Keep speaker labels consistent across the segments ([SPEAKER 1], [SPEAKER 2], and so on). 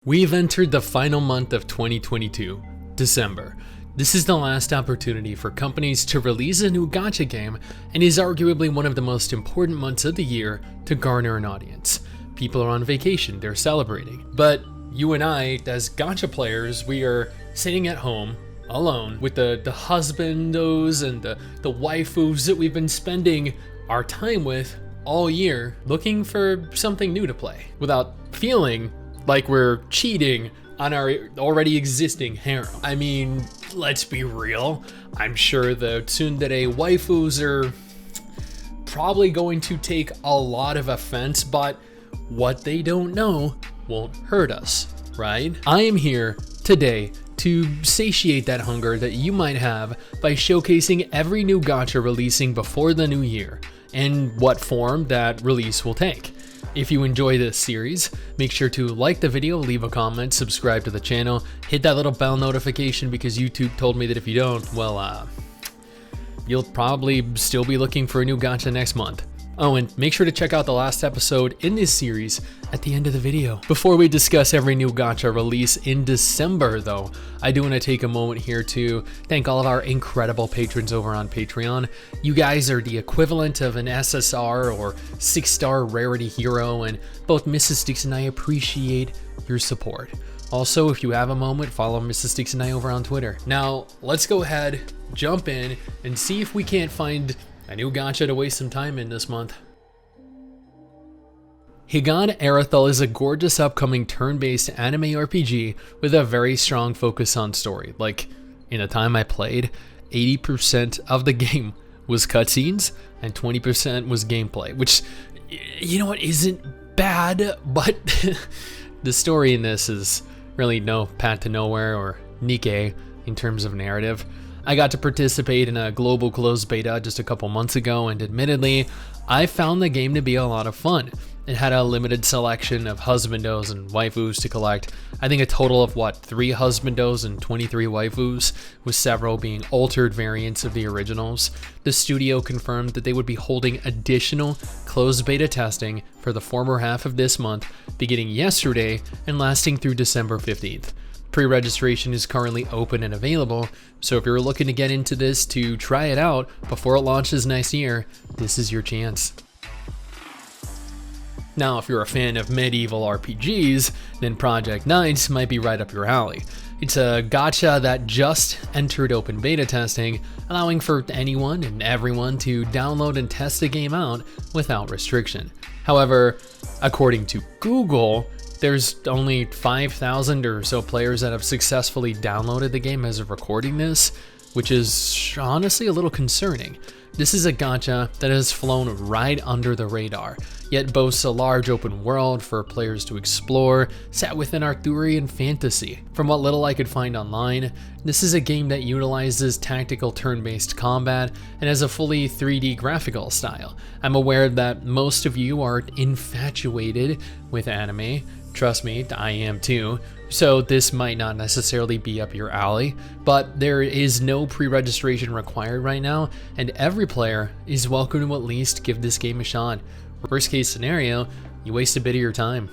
[SPEAKER 1] We've entered the final month of 2022, December. This is the last opportunity for companies to release a new gacha game and is arguably one of the most important months of the year to garner an audience. People are on vacation, they're celebrating. But you and I, as gacha players, we are sitting at home alone with the husbandos and the waifus that we've been spending our time with all year, looking for something new to play without feeling like we're cheating on our already existing harem. I mean, let's be real. I'm sure the tsundere waifus are probably going to take a lot of offense, but what they don't know won't hurt us, right? I am here today to satiate that hunger that you might have by showcasing every new gacha releasing before the new year and what form that release will take. If you enjoy this series, make sure to like the video, leave a comment, subscribe to the channel, hit that little bell notification because YouTube told me that if you don't, well, you'll probably still be looking for a new gacha next month. Oh, and make sure to check out the last episode in this series at the end of the video. Before we discuss every new gacha release in December though, I do want to take a moment here to thank all of our incredible patrons over on Patreon. You guys are the equivalent of an SSR or 6-star rarity hero, and both Mrs. Stix and I appreciate your support. Also, if you have a moment, follow Mrs. Stix and I over on Twitter. Now, let's go ahead, jump in, and see if we can't find a new gacha to waste some time in this month. Higan Eruthyll is a gorgeous upcoming turn-based anime RPG with a very strong focus on story. Like, in the time I played, 80% of the game was cutscenes and 20% was gameplay, which, you know what, isn't bad, but the story in this is really no path to nowhere or NIKKE in terms of narrative. I got to participate in a global closed beta just a couple months ago, and admittedly, I found the game to be a lot of fun. It had a limited selection of husbandos and waifus to collect. I think a total of 3 husbandos and 23 waifus, with several being altered variants of the originals. The studio confirmed that they would be holding additional closed beta testing for the former half of this month, beginning yesterday and lasting through December 15th. Pre-registration is currently open and available, so if you're looking to get into this to try it out before it launches next year, this is your chance. Now, if you're a fan of medieval RPGs, then Project Knights might be right up your alley. It's a gacha that just entered open beta testing, allowing for anyone and everyone to download and test the game out without restriction. However, according to Google, there's only 5,000 or so players that have successfully downloaded the game as of recording this, which is honestly a little concerning. This is a gacha that has flown right under the radar, yet boasts a large open world for players to explore, set within Arthurian fantasy. From what little I could find online, this is a game that utilizes tactical turn-based combat and has a fully 3D graphical style. I'm aware that most of you are infatuated with anime. Trust me, I am too, so this might not necessarily be up your alley, but there is no pre-registration required right now, and every player is welcome to at least give this game a shot. Worst case scenario, you waste a bit of your time.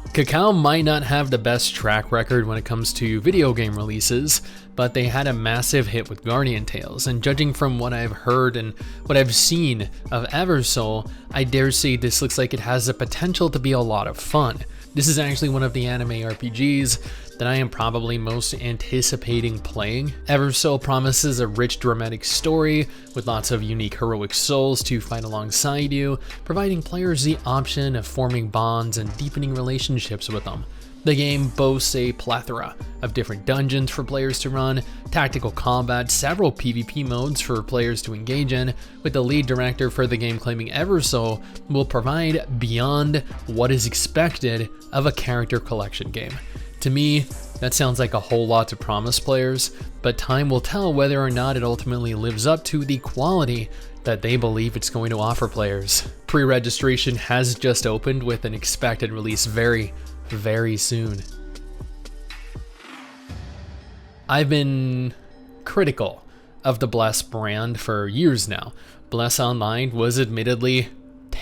[SPEAKER 1] Kakao might not have the best track record when it comes to video game releases, but they had a massive hit with Guardian Tales, and judging from what I've heard and what I've seen of Eversoul, I dare say this looks like it has the potential to be a lot of fun. This is actually one of the anime RPGs that I am probably most anticipating playing. Eversoul promises a rich dramatic story with lots of unique heroic souls to fight alongside you, providing players the option of forming bonds and deepening relationships with them. The game boasts a plethora of different dungeons for players to run, tactical combat, several PvP modes for players to engage in, with the lead director for the game claiming Eversoul will provide beyond what is expected of a character collection game. To me, that sounds like a whole lot to promise players, but time will tell whether or not it ultimately lives up to the quality that they believe it's going to offer players. Pre-registration has just opened with an expected release very soon. I've been critical of the Bless brand for years now. Bless Online was admittedly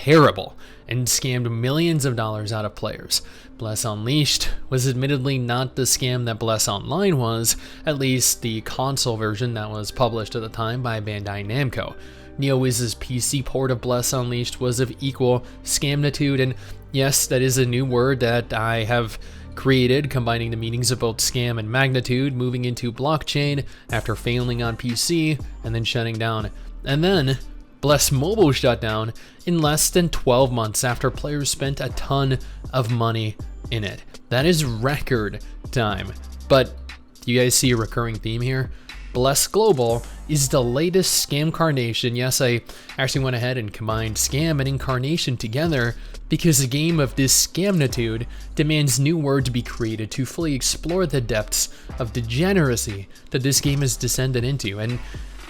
[SPEAKER 1] terrible and scammed millions of dollars out of players. Bless Unleashed was admittedly not the scam that Bless Online was, at least the console version that was published at the time by Bandai Namco. NeoWiz's PC port of Bless Unleashed was of equal scamnitude, and yes, that is a new word that I have created, combining the meanings of both scam and magnitude, moving into blockchain after failing on PC and then shutting down. And then Bless Mobile shut down in less than 12 months after players spent a ton of money in it. That is record time. But do you guys see a recurring theme here? Bless Global is the latest scam carnation. Yes, I actually went ahead and combined scam and incarnation together because a game of this scamnitude demands new words be created to fully explore the depths of degeneracy that this game has descended into. And,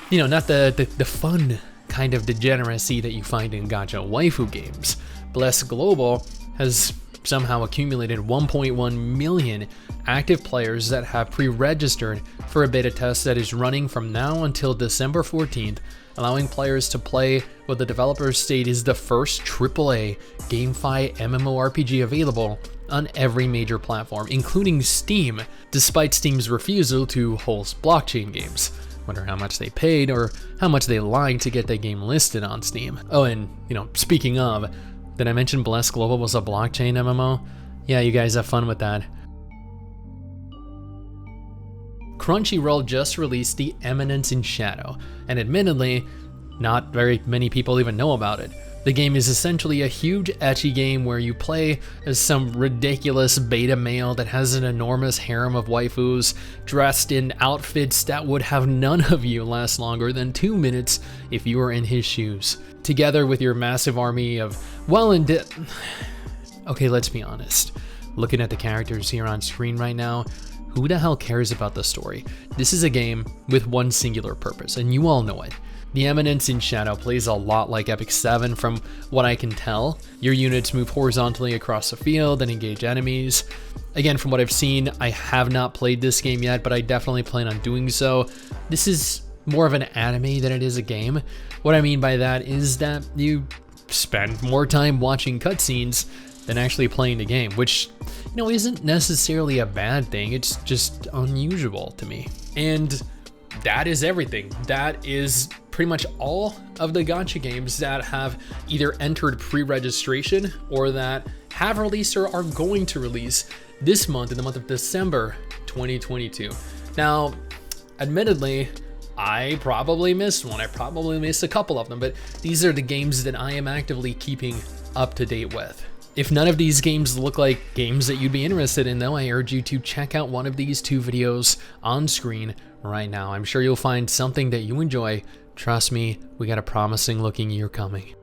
[SPEAKER 1] you know, not the fun kind of degeneracy that you find in gacha waifu games. Bless Global has somehow accumulated 1.1 million active players that have pre-registered for a beta test that is running from now until December 14th, allowing players to play what the developers state is the first AAA GameFi MMORPG available on every major platform, including Steam, despite Steam's refusal to host blockchain games. Wonder how much they paid or how much they lied to get that game listed on Steam. Oh, and, you know, speaking of, did I mention Bless Global was a blockchain MMO? Yeah, you guys have fun with that. Crunchyroll just released the Eminence in Shadow, and admittedly, not very many people even know about it. The game is essentially a huge ecchi game where you play as some ridiculous beta male that has an enormous harem of waifus dressed in outfits that would have none of you last longer than 2 minutes if you were in his shoes. Together with your massive army of okay, let's be honest. Looking at the characters here on screen right now, who the hell cares about the story? This is a game with one singular purpose, and you all know it. The Eminence in Shadow plays a lot like Epic 7 from what I can tell. Your units move horizontally across the field and engage enemies. Again, from what I've seen, I have not played this game yet, but I definitely plan on doing so. This is more of an anime than it is a game. What I mean by that is that you spend more time watching cutscenes than actually playing the game, which, you know, isn't necessarily a bad thing. It's just unusual to me. And that is everything. That is pretty much all of the gacha games that have either entered pre-registration or that have released or are going to release this month, in the month of December 2022. Now, admittedly, I probably missed one. I probably missed a couple of them, but these are the games that I am actively keeping up to date with. If none of these games look like games that you'd be interested in, though, I urge you to check out one of these two videos on screen right now. I'm sure you'll find something that you enjoy. Trust me, we got a promising looking year coming.